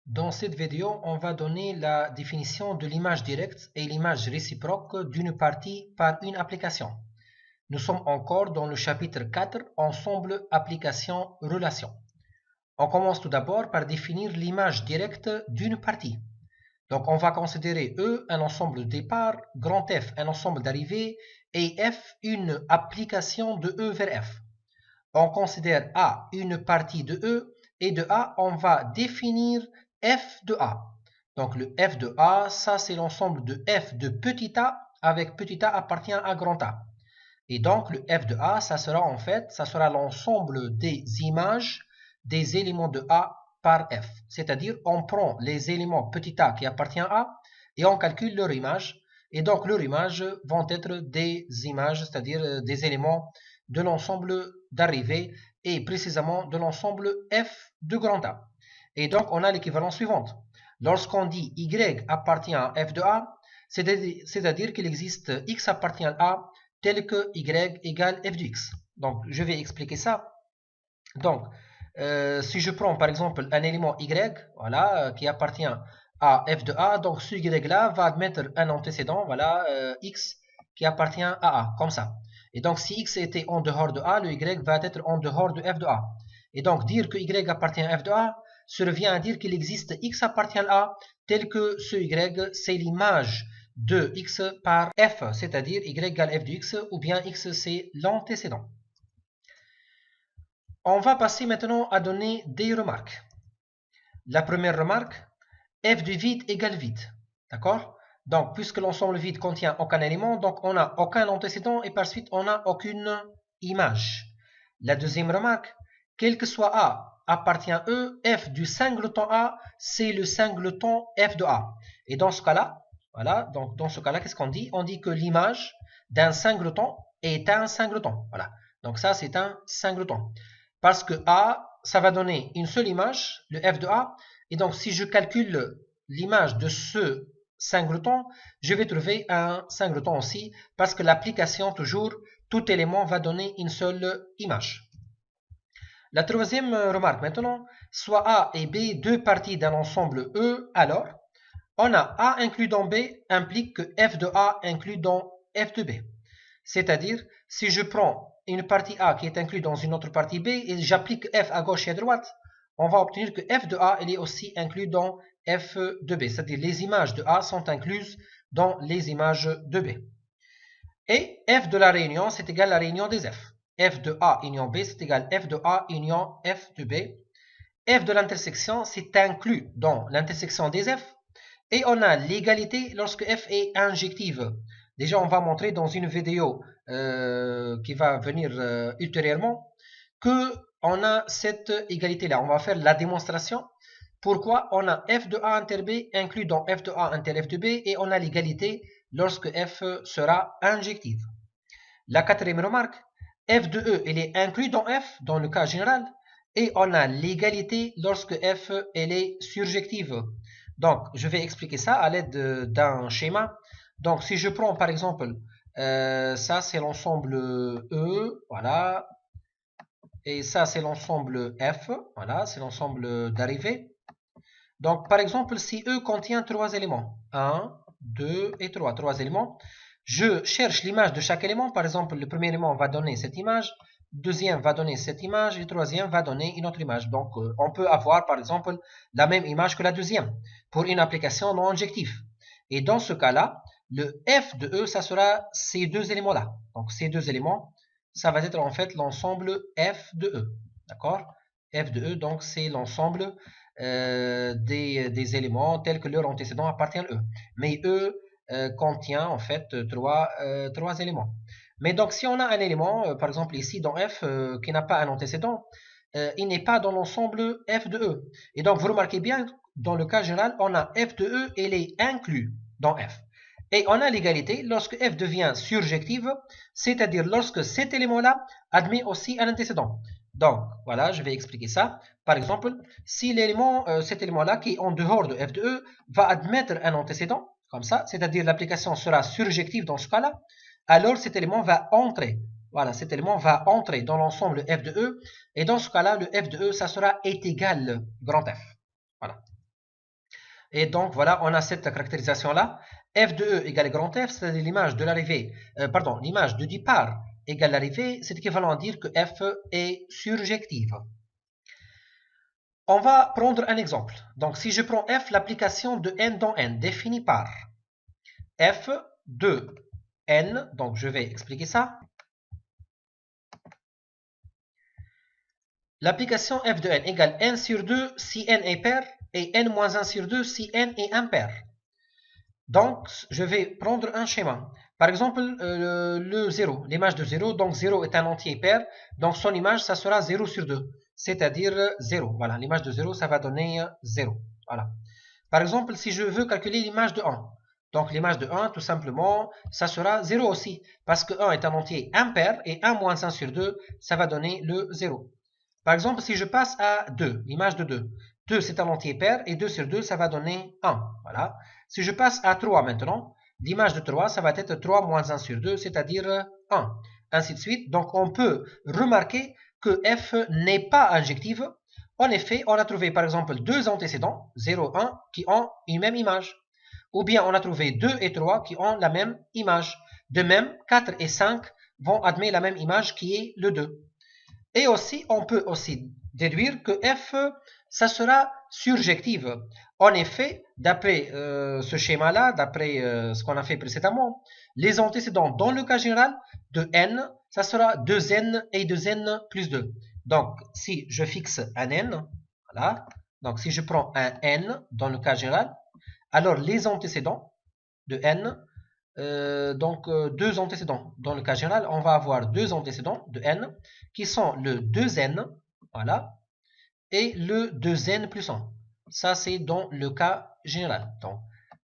Dans cette vidéo, on va donner la définition de l'image directe et l'image réciproque d'une partie par une application. Nous sommes encore dans le chapitre 4, Ensemble, application, relation. On commence tout d'abord par définir l'image directe d'une partie. Donc on va considérer E un ensemble de départ, grand F un ensemble d'arrivée et F une application de E vers F. On considère A une partie de E et de A on va définir F de A. Donc le F de A, ça c'est l'ensemble de F de petit a avec petit a appartient à grand A. Et donc le F de A, ça sera l'ensemble des images des éléments de A par F. C'est-à-dire on prend les éléments petit a qui appartient à A et on calcule leur image. Et donc leurs images vont être des images, c'est-à-dire des éléments de l'ensemble d'arrivée et précisément de l'ensemble F de grand A. Et donc on a l'équivalence suivante. Lorsqu'on dit Y appartient à F de A, c'est-à-dire qu'il existe X appartient à A tel que Y égale F de X. Donc je vais expliquer ça. Donc si je prends par exemple un élément Y, voilà, qui appartient à F de A, donc ce Y là va admettre un antécédent, voilà, X qui appartient à A, comme ça. Et donc si X était en dehors de A, le Y va être en dehors de F de A. Et donc dire que Y appartient à F de A, ça revient à dire qu'il existe X appartient à A, tel que ce Y, c'est l'image de X par F, c'est-à-dire Y égale F de X, ou bien X c'est l'antécédent. On va passer maintenant à donner des remarques. La première remarque, F de vide égale vide. D'accord? Donc, puisque l'ensemble vide contient aucun élément, donc on n'a aucun antécédent et par suite on n'a aucune image. La deuxième remarque, quel que soit A appartient à E, F du singleton A, c'est le singleton F de A. Et dans ce cas-là, voilà, donc dans ce cas-là, qu'est-ce qu'on dit? On dit que l'image d'un singleton est un singleton. Voilà. Donc ça, c'est un singleton. Parce que A, ça va donner une seule image, le F de A. Et donc, si je calcule l'image de ce singleton, je vais trouver un singleton aussi, parce que l'application, toujours, tout élément va donner une seule image. La troisième remarque maintenant, soit A et B deux parties d'un ensemble E, alors, on a A inclus dans B implique que F de A inclus dans F de B. C'est-à-dire, si je prends une partie A qui est inclue dans une autre partie B et j'applique F à gauche et à droite, on va obtenir que F de A elle est aussi inclus dans F de B. C'est-à-dire les images de A sont incluses dans les images de B. Et F de la réunion, c'est égal à la réunion des F. F de A union B, c'est égal à F de A union F de B. F de l'intersection, c'est inclus dans l'intersection des F. Et on a l'égalité lorsque F est injective. Déjà, on va montrer dans une vidéo qui va venir ultérieurement qu'on a cette égalité-là. On va faire la démonstration. Pourquoi on a F de A inter B inclus dans F de A inter F de B et on a l'égalité lorsque F sera injective. La quatrième remarque, F de E, elle est inclus dans F dans le cas général et on a l'égalité lorsque F elle est surjective. Donc, je vais expliquer ça à l'aide d'un schéma. Donc, si je prends par exemple, ça c'est l'ensemble E, voilà, et ça c'est l'ensemble F, voilà, c'est l'ensemble d'arrivée. Donc, par exemple, si E contient trois éléments, 1, 2 et 3, trois éléments, je cherche l'image de chaque élément. Par exemple, le premier élément va donner cette image, le deuxième va donner cette image, et le troisième va donner une autre image. Donc, on peut avoir, par exemple, la même image que la deuxième pour une application non injective. Et dans ce cas-là, le F de E, ça sera ces deux éléments-là. Donc, ces deux éléments, ça va être en fait l'ensemble F de E. D'accord? F de E, donc, c'est l'ensemble des éléments tels que leur antécédent appartient à E. Mais E contient en fait trois éléments. Mais donc si on a un élément, par exemple ici dans F, qui n'a pas un antécédent, il n'est pas dans l'ensemble F de E. Et donc vous remarquez bien, dans le cas général, on a F de E, elle est inclus dans F. Et on a l'égalité lorsque F devient surjective, c'est-à-dire lorsque cet élément-là admet aussi un antécédent. Donc, voilà, je vais expliquer ça. Par exemple, si l'élément, cet élément-là, qui est en dehors de F de E, va admettre un antécédent, comme ça, c'est-à-dire l'application sera surjective dans ce cas-là, alors cet élément va entrer. Voilà, cet élément va entrer dans l'ensemble F de E, et dans ce cas-là, le F de E, ça sera est égal grand F. Voilà. Et donc, voilà, on a cette caractérisation-là. F de E égale grand F, c'est-à-dire l'image de l'arrivée, l'image de départ égale l'arrivée, c'est équivalent à dire que F est surjective. On va prendre un exemple. Donc, si je prends F, l'application de n dans n, définie par F de n, donc je vais expliquer ça. L'application f de n égale n sur 2 si n est pair et n moins 1 sur 2 si n est impair. Donc, je vais prendre un schéma. Par exemple, le 0, l'image de 0. Donc, 0 est un entier pair. Donc, son image, ça sera 0 sur 2. C'est-à-dire 0. Voilà, l'image de 0, ça va donner 0. Voilà. Par exemple, si je veux calculer l'image de 1. Donc, l'image de 1, tout simplement, ça sera 0 aussi. Parce que 1 est un entier impair et 1 moins 1 sur 2, ça va donner le 0. Par exemple, si je passe à 2, l'image de 2. 2, c'est un entier pair et 2 sur 2, ça va donner 1. Voilà. Si je passe à 3 maintenant, l'image de 3, ça va être 3 moins 1 sur 2, c'est-à-dire 1. Ainsi de suite. Donc, on peut remarquer que f n'est pas injective. En effet, on a trouvé par exemple deux antécédents, 0, 1, qui ont une même image. Ou bien on a trouvé 2 et 3 qui ont la même image. De même, 4 et 5 vont admettre la même image qui est le 2. Et aussi, on peut aussi déduire que f, ça sera surjective. En effet, d'après ce schéma-là, d'après ce qu'on a fait précédemment, les antécédents dans le cas général de n, ça sera 2n et 2n plus 2. Donc, si je fixe un n, voilà, donc si je prends un n dans le cas général, alors les antécédents de n, deux antécédents. Dans le cas général, on va avoir deux antécédents de n qui sont le 2n, voilà, et le 2n plus 1. Ça, c'est dans le cas général. Donc,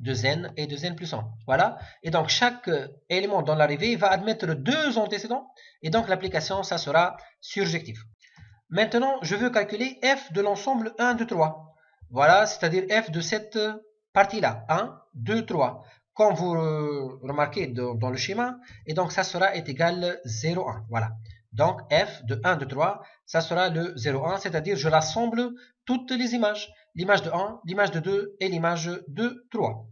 2n et 2n plus 1. Voilà. Et donc, chaque élément dans l'arrivée va admettre deux antécédents. Et donc, l'application, ça sera surjectif. Maintenant, je veux calculer f de l'ensemble 1, 2, 3. Voilà, c'est-à-dire f de cette partie-là. 1, 2, 3. Comme vous remarquez dans le schéma, et donc ça sera est égal 0, 1. Voilà. Donc f de 1, 2, 3, ça sera le 0, 1, c'est-à-dire je rassemble toutes les images. L'image de 1, l'image de 2 et l'image de 3.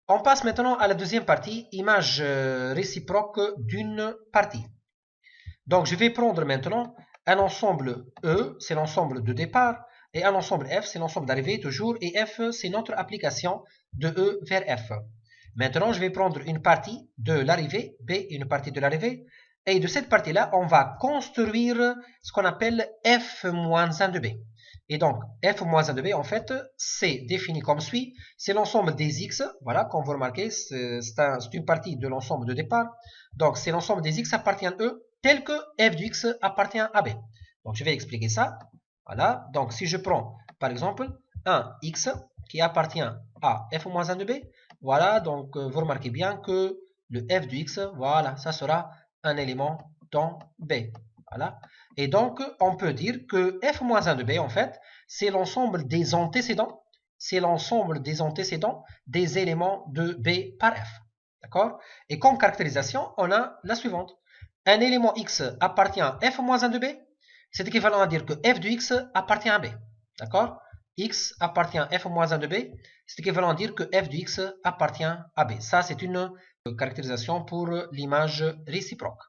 On passe maintenant à la deuxième partie, image réciproque d'une partie. Donc je vais prendre maintenant un ensemble E, c'est l'ensemble de départ, et un ensemble F, c'est l'ensemble d'arrivée toujours, et F, c'est notre application de E vers F. Maintenant, je vais prendre une partie de l'arrivée, B, une partie de l'arrivée, et de cette partie-là, on va construire ce qu'on appelle F-1 de B. Et donc, F-1 de B, en fait, c'est défini comme suit. C'est l'ensemble des X, voilà, comme vous remarquez, c'est une partie de l'ensemble de départ. Donc, c'est l'ensemble des X appartient à E, tel que f de x appartient à b. Donc, je vais expliquer ça. Voilà. Donc, si je prends, par exemple, un x qui appartient à f-1 de b, voilà. Donc, vous remarquez bien que le f de x, voilà, ça sera un élément dans b. Voilà. Et donc, on peut dire que f-1 de b, en fait, c'est l'ensemble des antécédents. C'est l'ensemble des antécédents des éléments de b par f. D'accord? Et comme caractérisation, on a la suivante. Un élément x appartient à f-1 de b, c'est équivalent à dire que f de x appartient à b. D'accord? X appartient à f-1 de b, c'est équivalent à dire que f de x appartient à b. Ça, c'est une caractérisation pour l'image réciproque.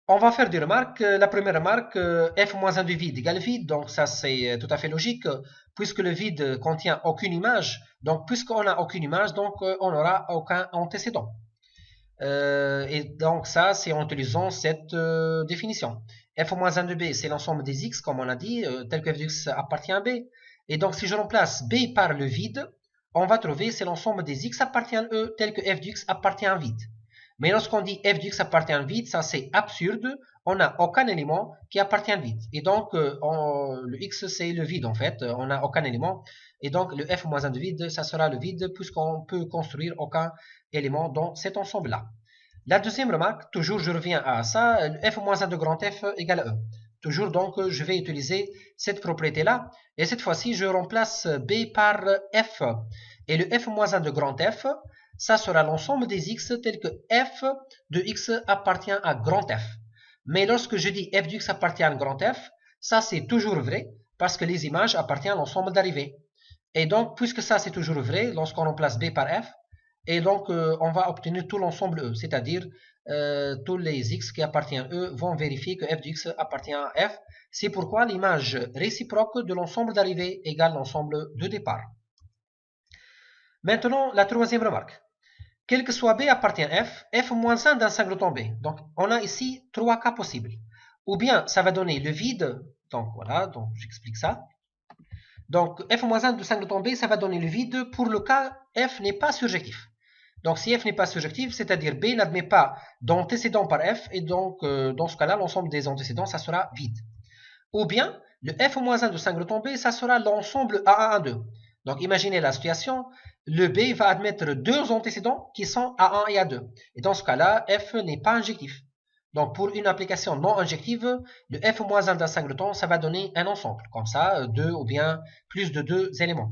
On va faire des remarques. La première remarque, f-1 de vide égale vide, donc ça c'est tout à fait logique, puisque le vide contient aucune image, donc puisqu'on n'a aucune image, donc on n'aura aucun antécédent. Et donc ça, c'est en utilisant cette définition. f-1 de b, c'est l'ensemble des x, comme on a dit, tel que f de x appartient à b. Et donc, si je remplace b par le vide, on va trouver c'est l'ensemble des x appartient à e, tel que f de x appartient à vide. Mais lorsqu'on dit f de x appartient à vide, ça c'est absurde. On n'a aucun élément qui appartient à vide. Et donc, le x, c'est le vide en fait. On n'a aucun élément. Et donc, le f-1 de vide, ça sera le vide, puisqu'on peut construire aucun élément dans cet ensemble-là. La deuxième remarque, toujours je reviens à ça, f-1 de grand F égale E. Toujours donc, je vais utiliser cette propriété-là. Et cette fois-ci, je remplace B par F. Et le f-1 de grand F, ça sera l'ensemble des x tel que f de x appartient à grand F. Mais lorsque je dis f de x appartient à grand F, ça c'est toujours vrai parce que les images appartiennent à l'ensemble d'arrivée. Et donc, puisque ça c'est toujours vrai, lorsqu'on remplace B par F, et donc on va obtenir tout l'ensemble E, c'est-à-dire tous les X qui appartiennent à E vont vérifier que f de X appartient à F. C'est pourquoi l'image réciproque de l'ensemble d'arrivée égale l'ensemble de départ. Maintenant, la troisième remarque. Quel que soit B appartient à F, F moins 1 d'un singleton B. Donc, on a ici trois cas possibles. Ou bien, ça va donner le vide. Donc, voilà, donc j'explique ça. Donc, F moins 1 de singleton B, ça va donner le vide pour le cas F n'est pas surjectif. Donc, si F n'est pas surjectif, c'est-à-dire B n'admet pas d'antécédent par F, et donc, dans ce cas-là, l'ensemble des antécédents, ça sera vide. Ou bien, le F moins 1 de singleton B, ça sera l'ensemble A1, A2. Donc, imaginez la situation, le B va admettre deux antécédents qui sont A1 et A2. Et dans ce cas-là, F n'est pas injectif. Donc, pour une application non injective, le F moins 1 d'un singleton, ça va donner un ensemble. Comme ça, deux ou bien plus de deux éléments.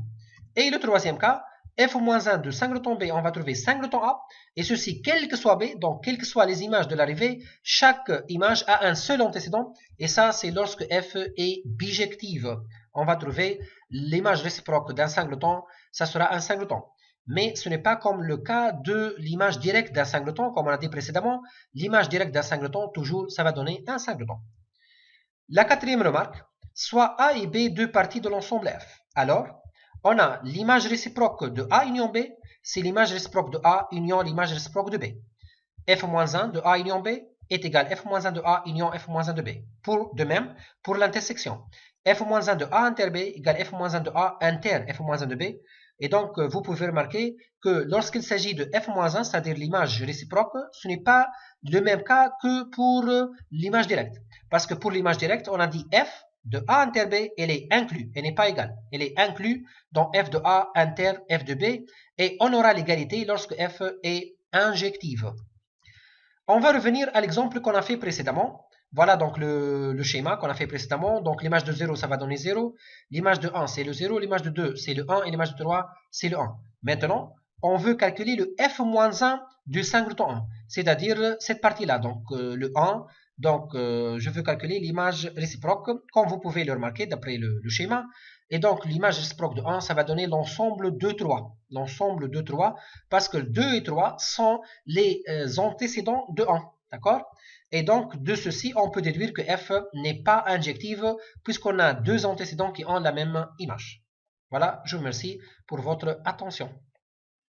Et le troisième cas, F moins 1 de singleton B, on va trouver singleton A, et ceci, quel que soit B, donc quelles que soient les images de l'arrivée, chaque image a un seul antécédent, et ça, c'est lorsque F est bijective. On va trouver l'image réciproque d'un singleton, ça sera un singleton. Mais ce n'est pas comme le cas de l'image directe d'un singleton, comme on a dit précédemment. L'image directe d'un singleton, toujours, ça va donner un singleton. La quatrième remarque, soit A et B deux parties de l'ensemble F. Alors, on a l'image réciproque de A union B, c'est l'image réciproque de A union l'image réciproque de B. F-1 de A union B est égal à F-1 de A union F-1 de B. De même, pour l'intersection, F-1 de A inter B égale F-1 de A inter F-1 de B. Et donc, vous pouvez remarquer que lorsqu'il s'agit de F-1, c'est-à-dire l'image réciproque, ce n'est pas le même cas que pour l'image directe. Parce que pour l'image directe, on a dit F de A inter B, elle est inclue, elle n'est pas égale. Elle est inclue dans F de A inter F de B, et on aura l'égalité lorsque F est injective. On va revenir à l'exemple qu'on a fait précédemment. Voilà donc le schéma qu'on a fait précédemment. Donc l'image de 0, ça va donner 0. L'image de 1, c'est le 0. L'image de 2, c'est le 1. Et l'image de 3, c'est le 1. Maintenant, on veut calculer le f-1 du singleton 1. C'est-à-dire cette partie-là. Donc le 1. Donc je veux calculer l'image réciproque, comme vous pouvez le remarquer d'après le schéma. Et donc l'image réciproque de 1, ça va donner l'ensemble de 3. L'ensemble de 3, parce que 2 et 3 sont les antécédents de 1. D'accord? Et donc, de ceci, on peut déduire que F n'est pas injective, puisqu'on a deux antécédents qui ont la même image. Voilà, je vous remercie pour votre attention.